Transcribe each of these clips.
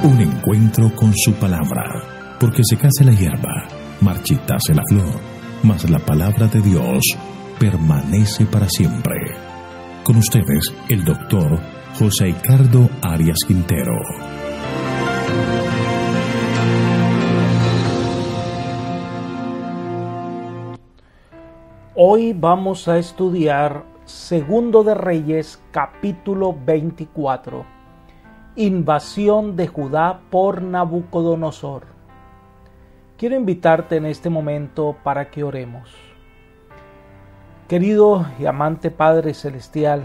Un encuentro con su palabra, porque secase la hierba, marchitase la flor, mas la palabra de Dios permanece para siempre. Con ustedes, el doctor José Ricardo Arias Quintero. Hoy vamos a estudiar Segundo de Reyes, capítulo 24. Invasión de Judá por Nabucodonosor. Quiero invitarte en este momento para que oremos. Querido y amante Padre Celestial,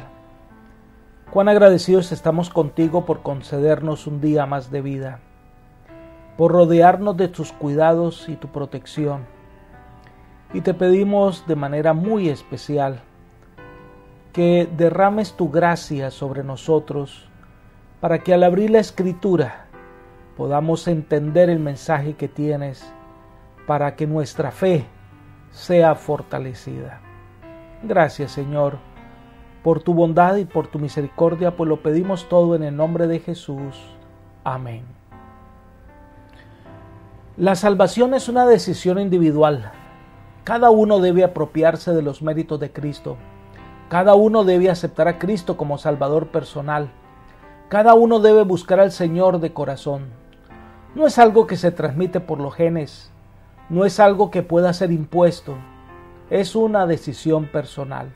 cuán agradecidos estamos contigo por concedernos un día más de vida, por rodearnos de tus cuidados y tu protección. Y te pedimos de manera muy especial que derrames tu gracia sobre nosotros para que al abrir la Escritura podamos entender el mensaje que tienes para que nuestra fe sea fortalecida. Gracias, Señor, por tu bondad y por tu misericordia, pues lo pedimos todo en el nombre de Jesús. Amén. La salvación es una decisión individual. Cada uno debe apropiarse de los méritos de Cristo. Cada uno debe aceptar a Cristo como Salvador personal. Cada uno debe buscar al Señor de corazón. No es algo que se transmite por los genes. No es algo que pueda ser impuesto. Es una decisión personal.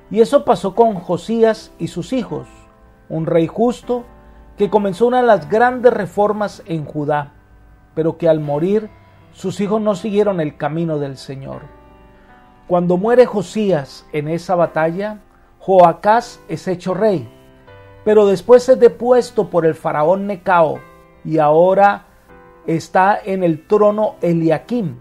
Y eso pasó con Josías y sus hijos, un rey justo que comenzó una de las grandes reformas en Judá, pero que al morir sus hijos no siguieron el camino del Señor. Cuando muere Josías en esa batalla, Joacás es hecho rey, pero después es depuesto por el faraón Necao y ahora está en el trono Eliaquim.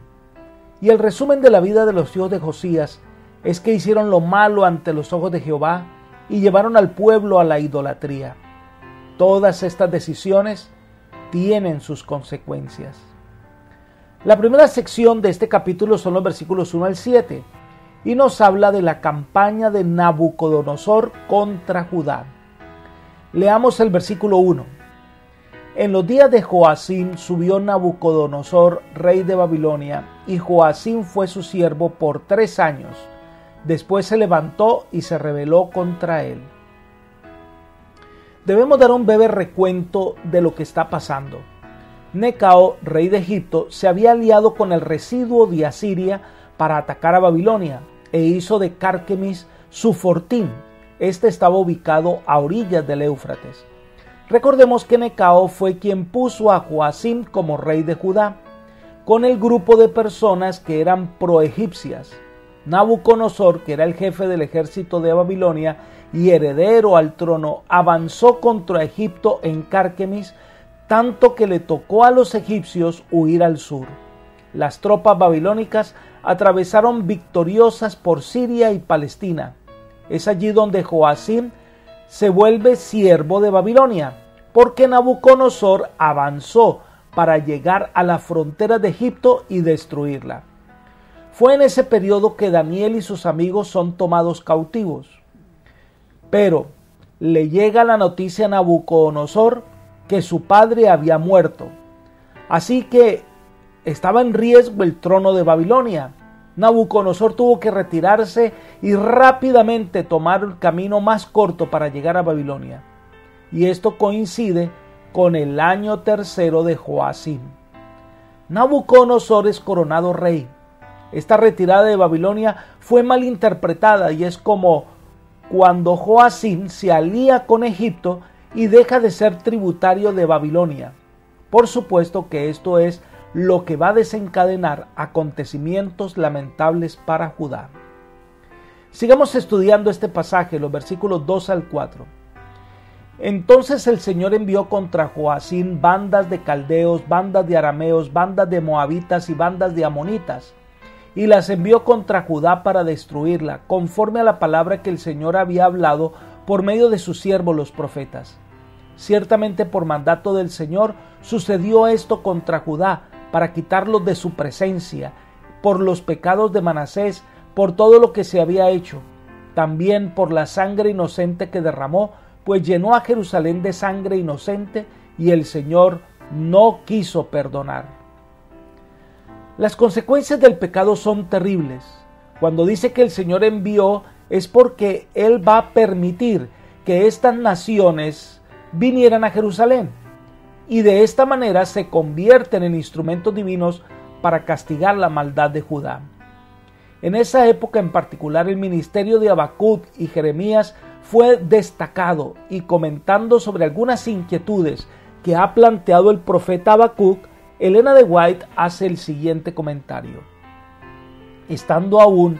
Y el resumen de la vida de los hijos de Josías es que hicieron lo malo ante los ojos de Jehová y llevaron al pueblo a la idolatría. Todas estas decisiones tienen sus consecuencias. La primera sección de este capítulo son los versículos 1 al 7 y nos habla de la campaña de Nabucodonosor contra Judá. Leamos el versículo 1. En los días de Joacim subió Nabucodonosor, rey de Babilonia, y Joacim fue su siervo por 3 años. Después se levantó y se rebeló contra él. Debemos dar un breve recuento de lo que está pasando. Necao, rey de Egipto, se había aliado con el residuo de Asiria para atacar a Babilonia e hizo de Carquemis su fortín. Este estaba ubicado a orillas del Éufrates. Recordemos que Necao fue quien puso a Joacim como rey de Judá, con el grupo de personas que eran proegipcias. Nabucodonosor, que era el jefe del ejército de Babilonia y heredero al trono, avanzó contra Egipto en Carquemis, tanto que le tocó a los egipcios huir al sur. Las tropas babilónicas atravesaron victoriosas por Siria y Palestina. Es allí donde Joacim se vuelve siervo de Babilonia, porque Nabucodonosor avanzó para llegar a la frontera de Egipto y destruirla. Fue en ese periodo que Daniel y sus amigos son tomados cautivos. Pero le llega la noticia a Nabucodonosor que su padre había muerto. Así que estaba en riesgo el trono de Babilonia. Nabucodonosor tuvo que retirarse y rápidamente tomar el camino más corto para llegar a Babilonia. Y esto coincide con el año 3 de Joacim. Nabucodonosor es coronado rey. Esta retirada de Babilonia fue mal interpretada y es como cuando Joacim se alía con Egipto y deja de ser tributario de Babilonia. Por supuesto que esto es lo que va a desencadenar acontecimientos lamentables para Judá. Sigamos estudiando este pasaje, los versículos 2 al 4. Entonces el Señor envió contra Joacim bandas de caldeos, bandas de arameos, bandas de moabitas y bandas de amonitas, y las envió contra Judá para destruirla, conforme a la palabra que el Señor había hablado por medio de sus siervos los profetas. Ciertamente por mandato del Señor sucedió esto contra Judá, para quitarlos de su presencia, por los pecados de Manasés, por todo lo que se había hecho, también por la sangre inocente que derramó, pues llenó a Jerusalén de sangre inocente y el Señor no quiso perdonar. Las consecuencias del pecado son terribles. Cuando dice que el Señor envió, es porque Él va a permitir que estas naciones vinieran a Jerusalén y de esta manera se convierten en instrumentos divinos para castigar la maldad de Judá. En esa época en particular el ministerio de Habacuc y Jeremías fue destacado, y comentando sobre algunas inquietudes que ha planteado el profeta Habacuc, Elena de White hace el siguiente comentario. Estando aún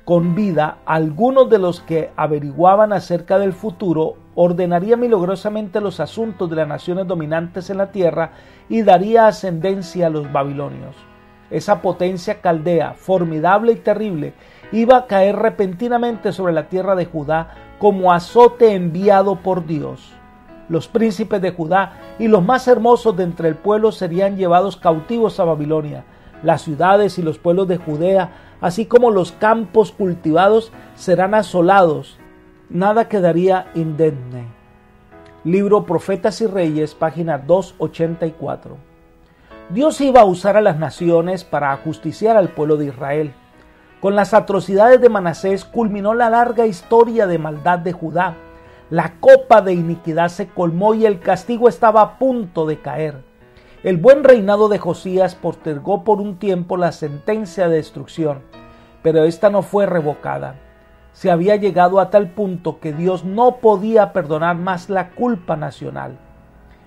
con vida, algunos de los que averiguaban acerca del futuro ordenaría milagrosamente los asuntos de las naciones dominantes en la tierra y daría ascendencia a los babilonios. Esa potencia caldea, formidable y terrible, iba a caer repentinamente sobre la tierra de Judá como azote enviado por Dios. Los príncipes de Judá y los más hermosos de entre el pueblo serían llevados cautivos a Babilonia. Las ciudades y los pueblos de Judea, así como los campos cultivados, serán asolados. Nada quedaría indemne. Libro Profetas y Reyes, página 284. Dios iba a usar a las naciones para ajusticiar al pueblo de Israel. Con las atrocidades de Manasés culminó la larga historia de maldad de Judá. La copa de iniquidad se colmó y el castigo estaba a punto de caer. El buen reinado de Josías postergó por un tiempo la sentencia de destrucción, pero esta no fue revocada. Se había llegado a tal punto que Dios no podía perdonar más la culpa nacional.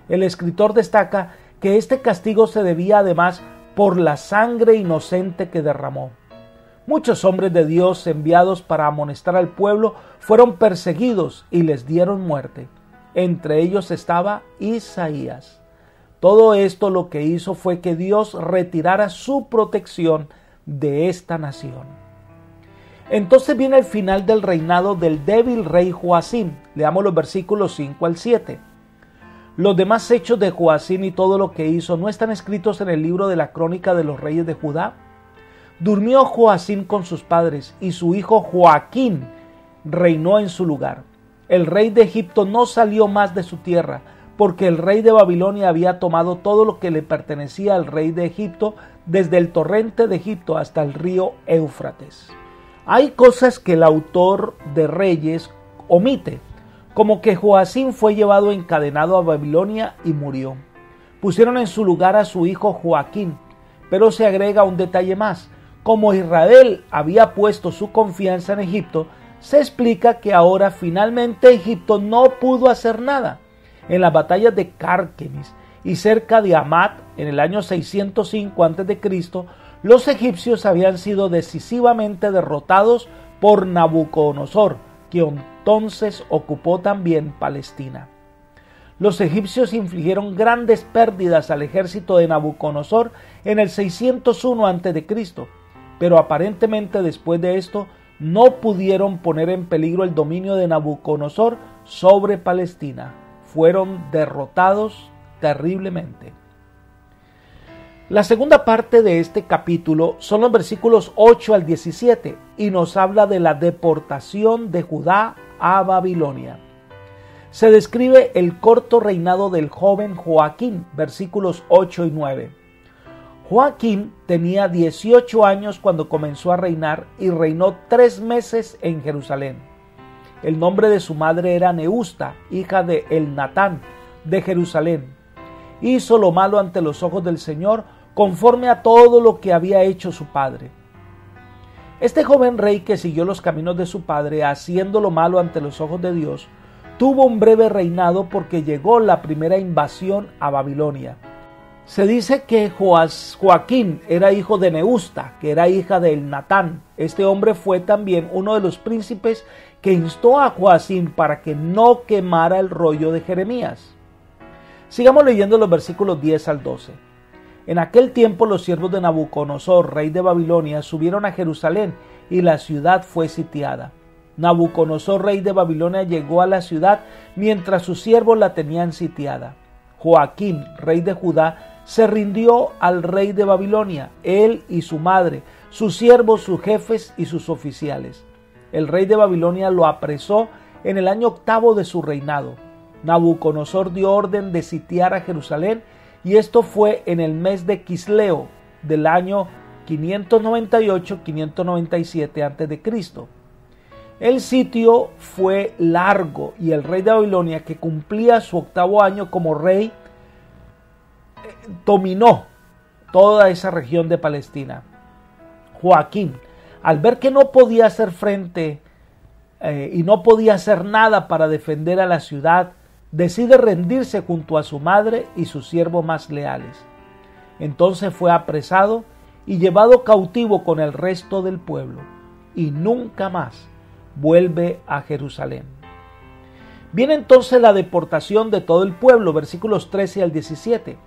El escritor destaca que este castigo se debía además por la sangre inocente que derramó. Muchos hombres de Dios enviados para amonestar al pueblo fueron perseguidos y les dieron muerte. Entre ellos estaba Isaías. Todo esto lo que hizo fue que Dios retirara su protección de esta nación. Entonces viene el final del reinado del débil rey Joacim. Leamos los versículos 5 al 7. Los demás hechos de Joacim y todo lo que hizo no están escritos en el libro de la crónica de los reyes de Judá. Durmió Joacim con sus padres y su hijo Joaquín reinó en su lugar. El rey de Egipto no salió más de su tierra, porque el rey de Babilonia había tomado todo lo que le pertenecía al rey de Egipto, desde el torrente de Egipto hasta el río Éufrates. Hay cosas que el autor de Reyes omite, como que Joacim fue llevado encadenado a Babilonia y murió. Pusieron en su lugar a su hijo Joaquín, pero se agrega un detalle más. Como Israel había puesto su confianza en Egipto, se explica que ahora finalmente Egipto no pudo hacer nada. En las batallas de Carquemis y cerca de Hamat, en el año 605 a.C., los egipcios habían sido decisivamente derrotados por Nabucodonosor, que entonces ocupó también Palestina. Los egipcios infligieron grandes pérdidas al ejército de Nabucodonosor en el 601 a.C., pero aparentemente después de esto no pudieron poner en peligro el dominio de Nabucodonosor sobre Palestina. Fueron derrotados terriblemente. La segunda parte de este capítulo son los versículos 8 al 17 y nos habla de la deportación de Judá a Babilonia. Se describe el corto reinado del joven Joaquín, versículos 8 y 9. Joaquín tenía 18 años cuando comenzó a reinar y reinó 3 meses en Jerusalén. El nombre de su madre era Neusta, hija de Elnatán, de Jerusalén. Hizo lo malo ante los ojos del Señor, conforme a todo lo que había hecho su padre. Este joven rey que siguió los caminos de su padre, haciendo lo malo ante los ojos de Dios, tuvo un breve reinado porque llegó la primera invasión a Babilonia. Se dice que Joaquín era hijo de Neusta, que era hija de Elnatán. Este hombre fue también uno de los príncipes que instó a Joacim para que no quemara el rollo de Jeremías. Sigamos leyendo los versículos 10 al 12. En aquel tiempo los siervos de Nabucodonosor, rey de Babilonia, subieron a Jerusalén y la ciudad fue sitiada. Nabucodonosor, rey de Babilonia, llegó a la ciudad mientras sus siervos la tenían sitiada. Joaquín, rey de Judá, se rindió al rey de Babilonia, él y su madre, sus siervos, sus jefes y sus oficiales. El rey de Babilonia lo apresó en el año 8 de su reinado. Nabucodonosor dio orden de sitiar a Jerusalén, y esto fue en el mes de Quisleo del año 598-597 a.C. El sitio fue largo y el rey de Babilonia, que cumplía su 8º año como rey, dominó toda esa región de Palestina. Joaquín, al ver que no podía hacer frente y no podía hacer nada para defender a la ciudad, decide rendirse junto a su madre y sus siervos más leales. Entonces fue apresado y llevado cautivo con el resto del pueblo, y nunca más vuelve a Jerusalén. Viene entonces la deportación de todo el pueblo, versículos 13 al 17.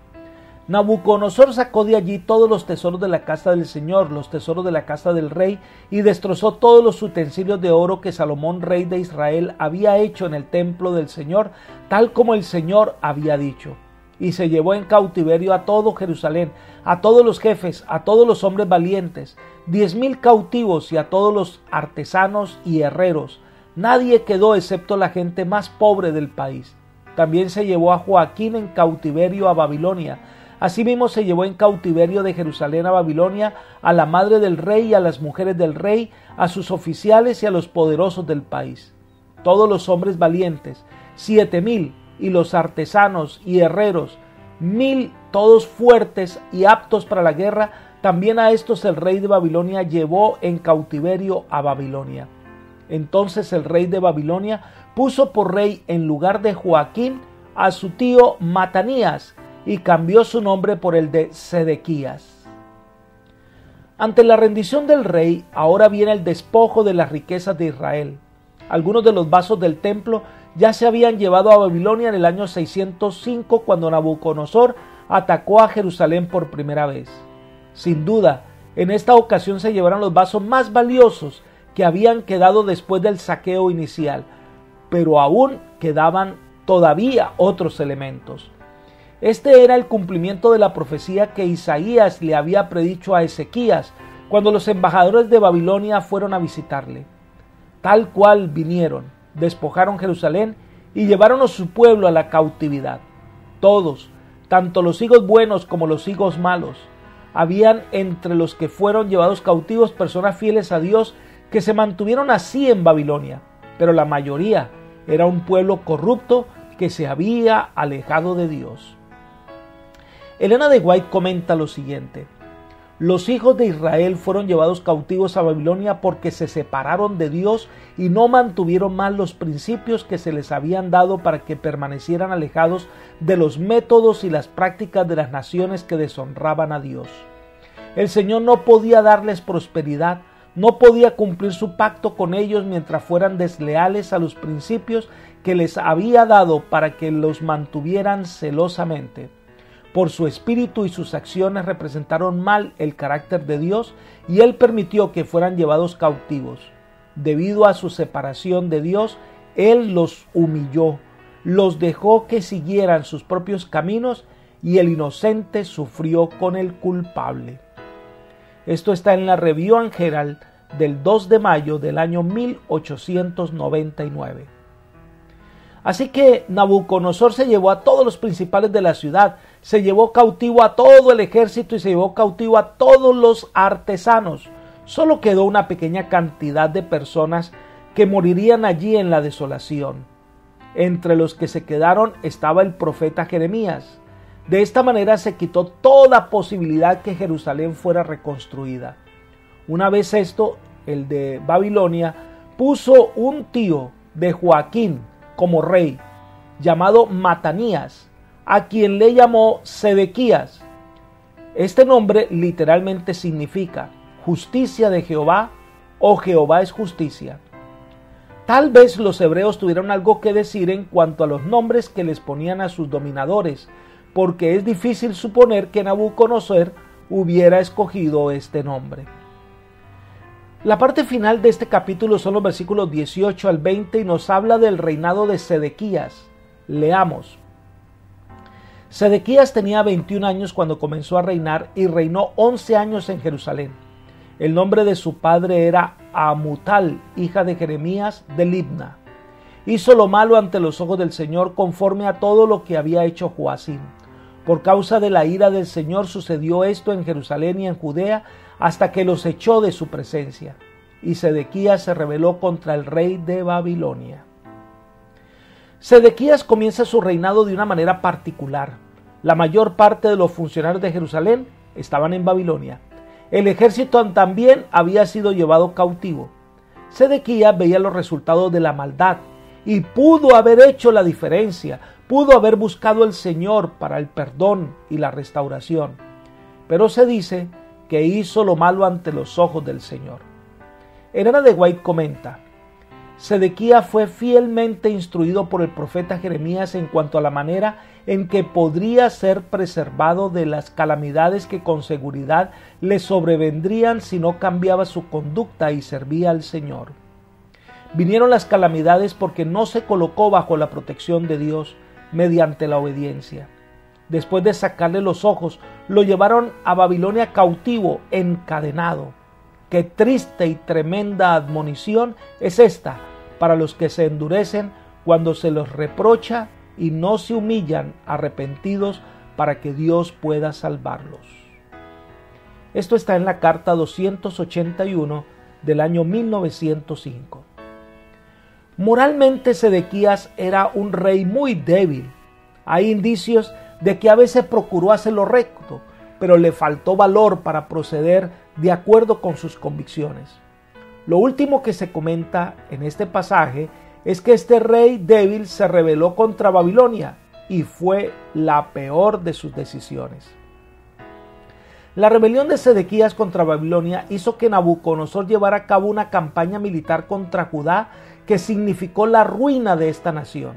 Nabucodonosor sacó de allí todos los tesoros de la casa del Señor, los tesoros de la casa del rey, y destrozó todos los utensilios de oro que Salomón, rey de Israel, había hecho en el templo del Señor, tal como el Señor había dicho. Y se llevó en cautiverio a todo Jerusalén, a todos los jefes, a todos los hombres valientes, 10,000 cautivos, y a todos los artesanos y herreros. Nadie quedó excepto la gente más pobre del país. También se llevó a Joaquín en cautiverio a Babilonia. Asimismo se llevó en cautiverio de Jerusalén a Babilonia a la madre del rey y a las mujeres del rey, a sus oficiales y a los poderosos del país. Todos los hombres valientes, 7,000, y los artesanos y herreros, 1,000, todos fuertes y aptos para la guerra. También a estos el rey de Babilonia llevó en cautiverio a Babilonia. Entonces el rey de Babilonia puso por rey en lugar de Joaquín a su tío Matanías, y cambió su nombre por el de Sedequías. Ante la rendición del rey, ahora viene el despojo de las riquezas de Israel. Algunos de los vasos del templo ya se habían llevado a Babilonia en el año 605, cuando Nabucodonosor atacó a Jerusalén por primera vez. Sin duda, en esta ocasión se llevaron los vasos más valiosos que habían quedado después del saqueo inicial, pero aún quedaban todavía otros elementos. Este era el cumplimiento de la profecía que Isaías le había predicho a Ezequías cuando los embajadores de Babilonia fueron a visitarle. Tal cual vinieron, despojaron Jerusalén y llevaron a su pueblo a la cautividad. Todos, tanto los higos buenos como los higos malos. Habían entre los que fueron llevados cautivos personas fieles a Dios que se mantuvieron así en Babilonia, pero la mayoría era un pueblo corrupto que se había alejado de Dios. Elena de White comenta lo siguiente: los hijos de Israel fueron llevados cautivos a Babilonia porque se separaron de Dios y no mantuvieron más los principios que se les habían dado para que permanecieran alejados de los métodos y las prácticas de las naciones que deshonraban a Dios. El Señor no podía darles prosperidad, no podía cumplir su pacto con ellos mientras fueran desleales a los principios que les había dado para que los mantuvieran celosamente. Por su espíritu y sus acciones representaron mal el carácter de Dios, y Él permitió que fueran llevados cautivos. Debido a su separación de Dios, Él los humilló, los dejó que siguieran sus propios caminos, y el inocente sufrió con el culpable. Esto está en la Review and Herald del 2 de mayo del año 1899. Así que Nabucodonosor se llevó a todos los principales de la ciudad, se llevó cautivo a todo el ejército y se llevó cautivo a todos los artesanos. Solo quedó una pequeña cantidad de personas que morirían allí en la desolación. Entre los que se quedaron estaba el profeta Jeremías. De esta manera se quitó toda posibilidad que Jerusalén fuera reconstruida. Una vez esto, el de Babilonia puso un tío de Joaquín como rey, llamado Matanías, a quien le llamó Sedequías. Este nombre literalmente significa justicia de Jehová o Jehová es justicia. Tal vez los hebreos tuvieron algo que decir en cuanto a los nombres que les ponían a sus dominadores, porque es difícil suponer que Nabucodonosor hubiera escogido este nombre. La parte final de este capítulo son los versículos 18 al 20 y nos habla del reinado de Sedequías. Leamos. Sedequías tenía 21 años cuando comenzó a reinar y reinó 11 años en Jerusalén. El nombre de su padre era Amutal, hija de Jeremías de Libna. hizo lo malo ante los ojos del Señor, conforme a todo lo que había hecho Joacim. Por causa de la ira del Señor sucedió esto en Jerusalén y en Judea, hasta que los echó de su presencia. Y Sedequías se rebeló contra el rey de Babilonia. Sedequías comienza su reinado de una manera particular. La mayor parte de los funcionarios de Jerusalén estaban en Babilonia. El ejército también había sido llevado cautivo. Sedequías veía los resultados de la maldad y pudo haber hecho la diferencia, pudo haber buscado al Señor para el perdón y la restauración. Pero se dice que hizo lo malo ante los ojos del Señor. Elena de White comenta: Sedequías fue fielmente instruido por el profeta Jeremías en cuanto a la manera en que podría ser preservado de las calamidades que con seguridad le sobrevendrían si no cambiaba su conducta y servía al Señor. Vinieron las calamidades porque no se colocó bajo la protección de Dios mediante la obediencia. Después de sacarle los ojos, lo llevaron a Babilonia cautivo, encadenado. Qué triste y tremenda admonición es esta para los que se endurecen cuando se los reprocha y no se humillan arrepentidos para que Dios pueda salvarlos. Esto está en la carta 281 del año 1905. Moralmente Sedequías era un rey muy débil. Hay indicios de que a veces procuró hacer lo recto, pero le faltó valor para proceder de acuerdo con sus convicciones. Lo último que se comenta en este pasaje es que este rey débil se rebeló contra Babilonia y fue la peor de sus decisiones. La rebelión de Sedequías contra Babilonia hizo que Nabucodonosor llevara a cabo una campaña militar contra Judá que significó la ruina de esta nación.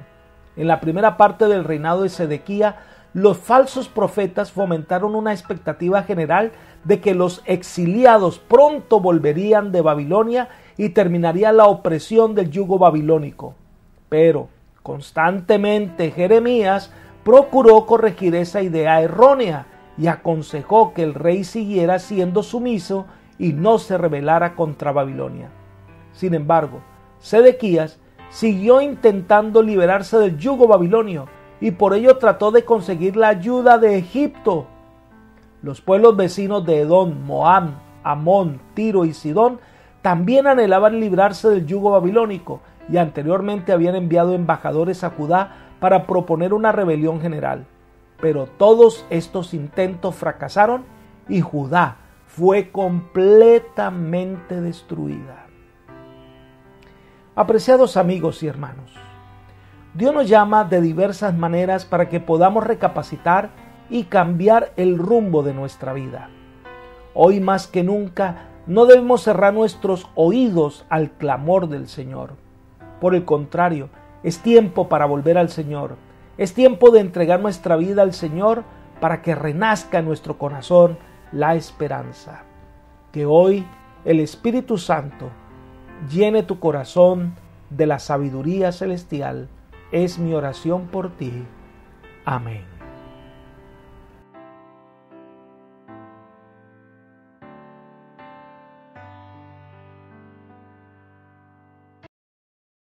En la primera parte del reinado de Sedequías, los falsos profetas fomentaron una expectativa general de que los exiliados pronto volverían de Babilonia y terminaría la opresión del yugo babilónico. Pero constantemente Jeremías procuró corregir esa idea errónea y aconsejó que el rey siguiera siendo sumiso y no se rebelara contra Babilonia. Sin embargo, Sedequías siguió intentando liberarse del yugo babilonio y por ello trató de conseguir la ayuda de Egipto. Los pueblos vecinos de Edom, Moab, Amón, Tiro y Sidón también anhelaban librarse del yugo babilónico y anteriormente habían enviado embajadores a Judá para proponer una rebelión general. Pero todos estos intentos fracasaron y Judá fue completamente destruida. Apreciados amigos y hermanos, Dios nos llama de diversas maneras para que podamos recapacitar y cambiar el rumbo de nuestra vida. Hoy más que nunca no debemos cerrar nuestros oídos al clamor del Señor. Por el contrario, es tiempo para volver al Señor. Es tiempo de entregar nuestra vida al Señor para que renazca en nuestro corazón la esperanza. Que hoy el Espíritu Santo llene tu corazón de la sabiduría celestial. Es mi oración por ti. Amén.